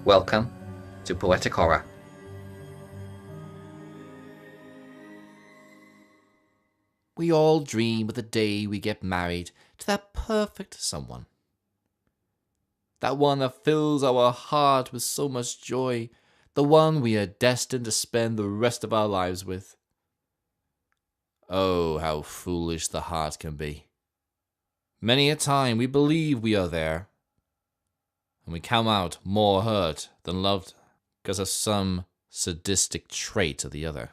Welcome to Poetic Horror. We all dream of the day we get married to that perfect someone. That one that fills our heart with so much joy, the one we are destined to spend the rest of our lives with. Oh, how foolish the heart can be. Many a time we believe we are there, and we come out more hurt than loved because of some sadistic trait or the other.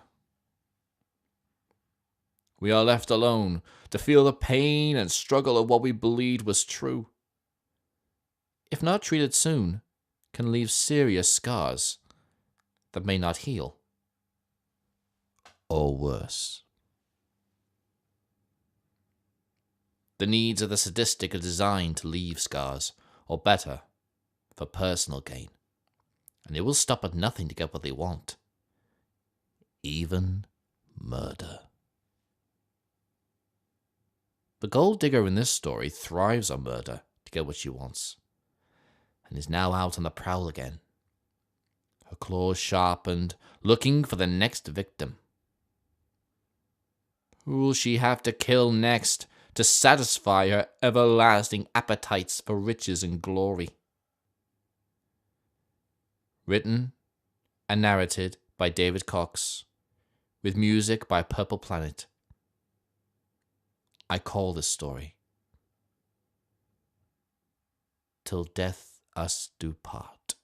We are left alone to feel the pain and struggle of what we believed was true. If not treated soon, can leave serious scars that may not heal. Or worse. The needs of the sadistic are designed to leave scars, or better, for personal gain. And they will stop at nothing to get what they want. Even murder. The gold digger in this story thrives on murder to get what she wants, and is now out on the prowl again, her claws sharpened, looking for the next victim. Who will she have to kill next to satisfy her everlasting appetites for riches and glory? Written and narrated by David Cox, with music by Purple Planet. I call this story Till Death Us Do Part.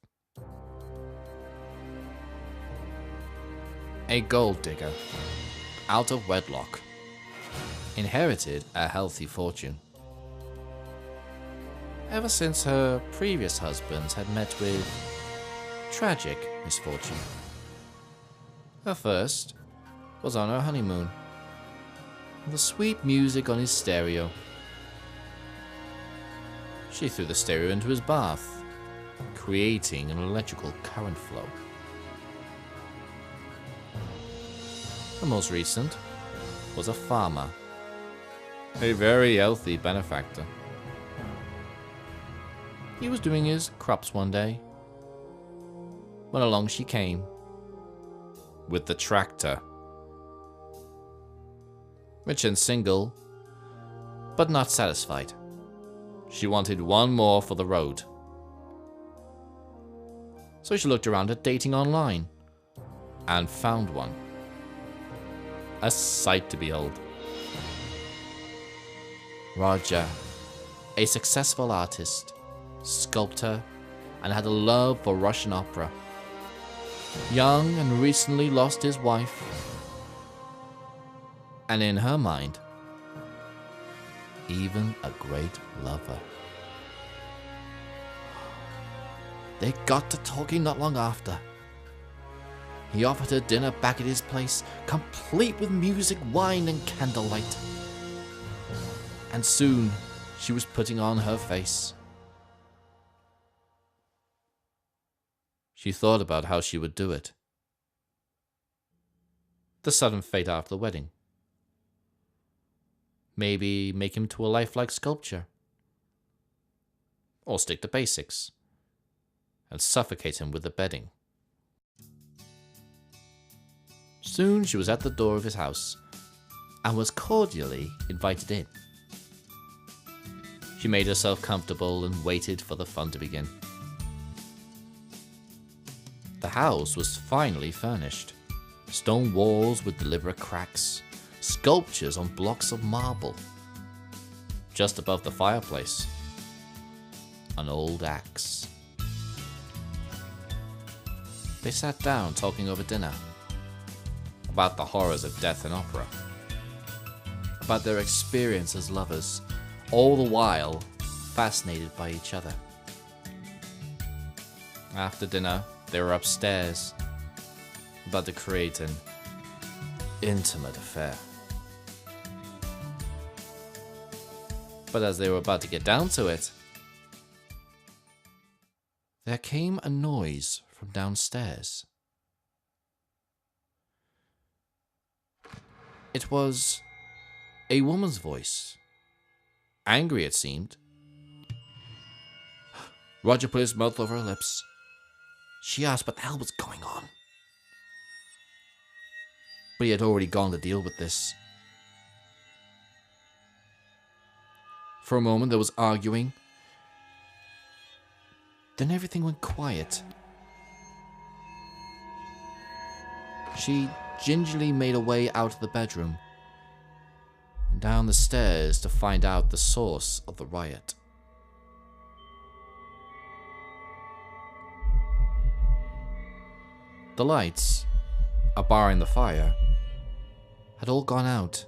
A gold digger, out of wedlock, inherited a healthy fortune. Ever since her previous husbands had met with tragic misfortune. Her first was on her honeymoon, with the sweet music on his stereo. She threw the stereo into his bath, creating an electrical current flow. The most recent was a farmer, a very healthy benefactor. He was doing his crops one day, when along she came, with the tractor. Rich and single, but not satisfied. She wanted one more for the road. So she looked around at dating online, and found one. A sight to behold. Roger, a successful artist, sculptor, and had a love for Russian opera. Young and recently lost his wife. And in her mind, even a great lover. They got to talking not long after. He offered her dinner back at his place, complete with music, wine, and candlelight. And soon she was putting on her face. She thought about how she would do it. The sudden fate after the wedding. Maybe make him to a lifelike sculpture. Or stick to basics and suffocate him with the bedding. Soon she was at the door of his house and was cordially invited in. She made herself comfortable and waited for the fun to begin. The house was finely furnished. Stone walls with deliberate cracks, sculptures on blocks of marble. Just above the fireplace, an old axe. They sat down talking over dinner, about the horrors of death and opera, about their experience as lovers, all the while fascinated by each other. After dinner, they were upstairs, about to create an intimate affair. But as they were about to get down to it, there came a noise from downstairs. It was a woman's voice. Angry, it seemed. Roger put his mouth over her lips. She asked what the hell was going on. But he had already gone to deal with this. For a moment there was arguing. Then everything went quiet. She gingerly made her way out of the bedroom and down the stairs to find out the source of the riot. The lights, barring the fire, had all gone out.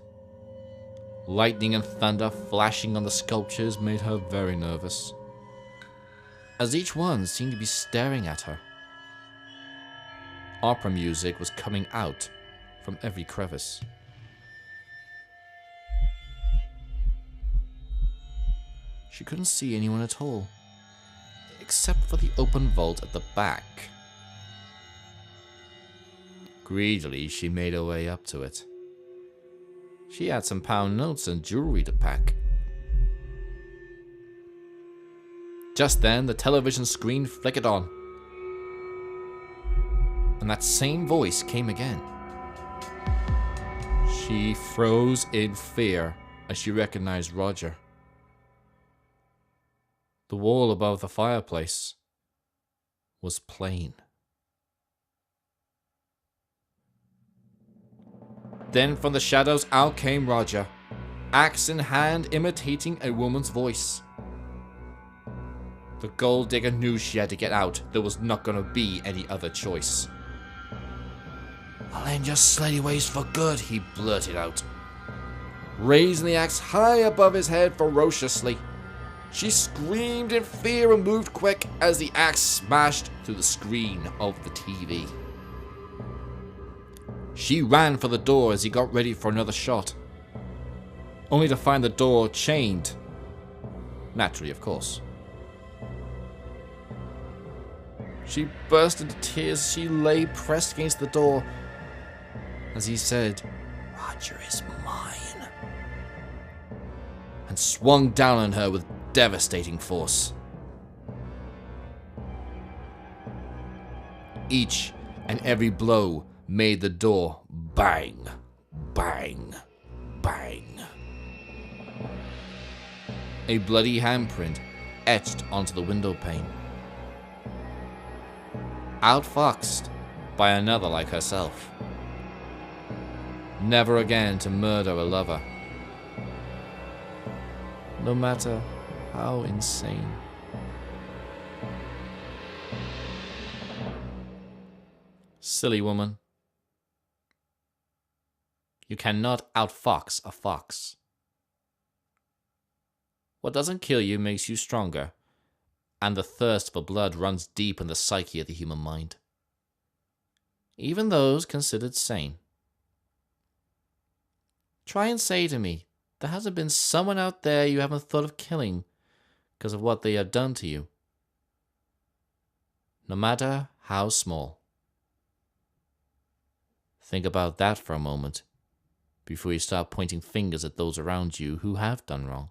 Lightning and thunder flashing on the sculptures made her very nervous, as each one seemed to be staring at her. Opera music was coming out from every crevice. She couldn't see anyone at all, except for the open vault at the back. Greedily, she made her way up to it. She had some pound notes and jewelry to pack. Just then, the television screen flickered on, and that same voice came again. She froze in fear as she recognized Roger. The wall above the fireplace was plain. Then from the shadows out came Roger, axe in hand, imitating a woman's voice. The gold digger knew she had to get out. There was not going to be any other choice. "I'll end your slutty ways for good," he blurted out, raising the axe high above his head ferociously. She screamed in fear and moved quick as the axe smashed through the screen of the TV. She ran for the door as he got ready for another shot, only to find the door chained. Naturally, of course. She burst into tears as she lay pressed against the door as he said, "Roger is mine," and swung down on her with devastating force. Each and every blow made the door bang, bang, bang. A bloody handprint etched onto the window pane. Outfoxed by another like herself. Never again to murder a lover, no matter how insane. Silly woman. You cannot outfox a fox. What doesn't kill you makes you stronger, and the thirst for blood runs deep in the psyche of the human mind, even those considered sane. Try and say to me, there hasn't been someone out there you haven't thought of killing because of what they have done to you, no matter how small. Think about that for a moment before you start pointing fingers at those around you who have done wrong.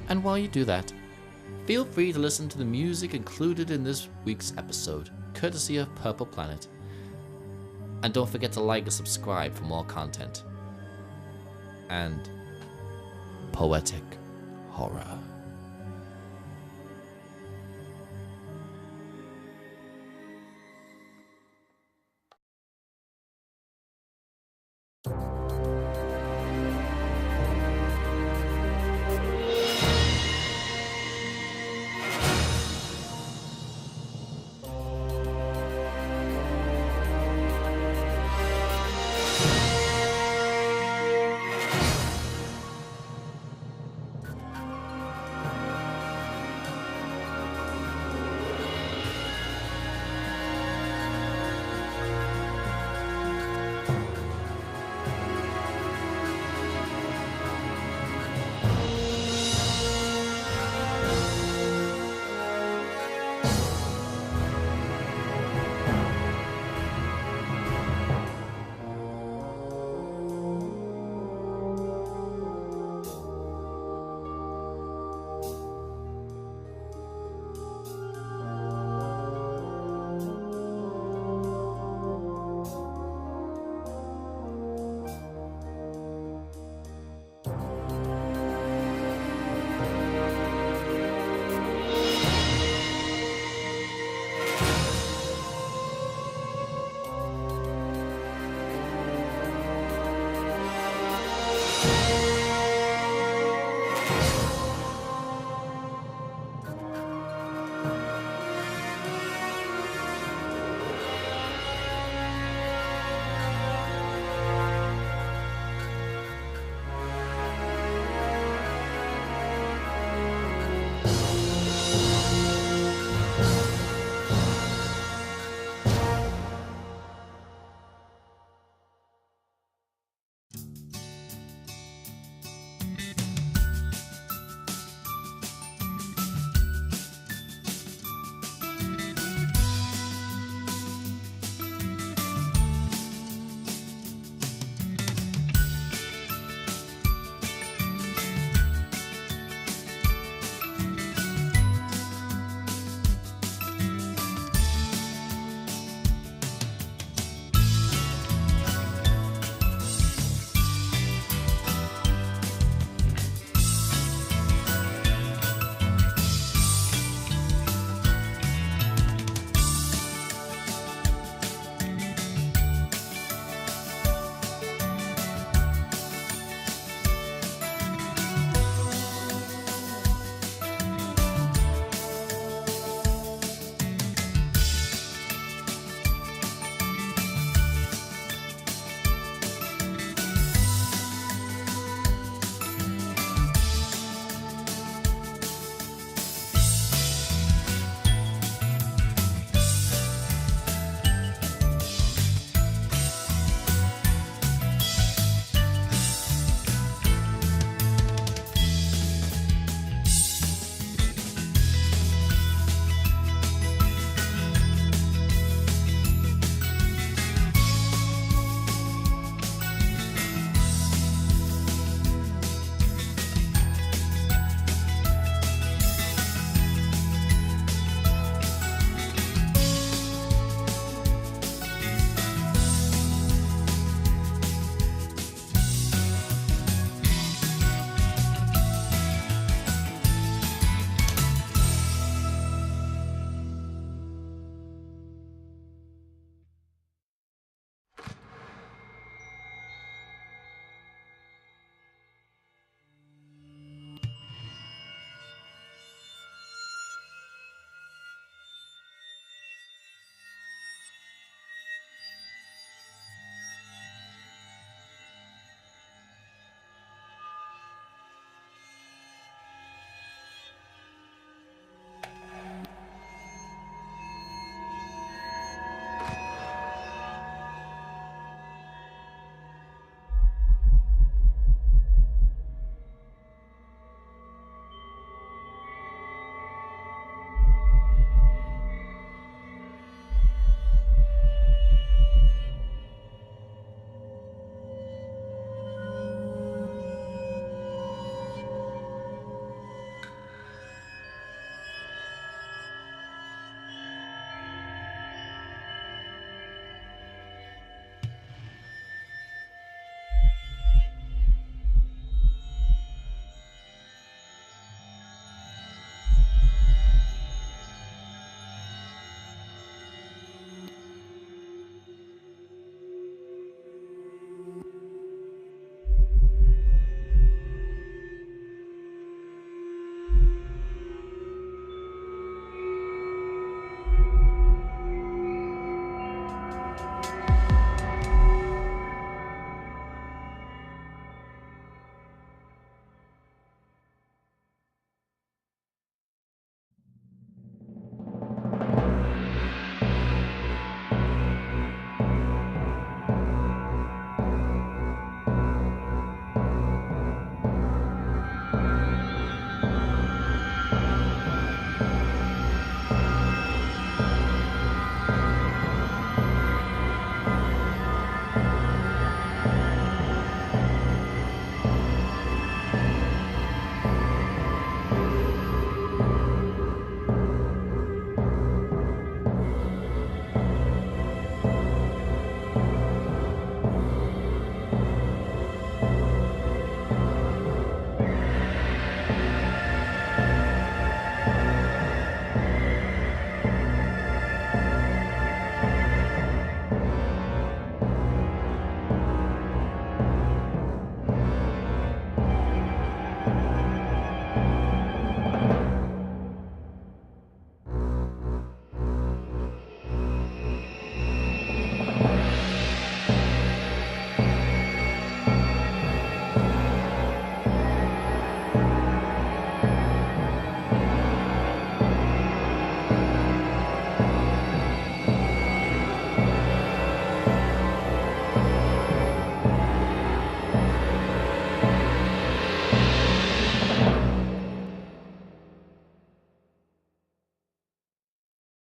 And while you do that, feel free to listen to the music included in this week's episode, courtesy of Purple Planet. And don't forget to like and subscribe for more content. And poetic horror.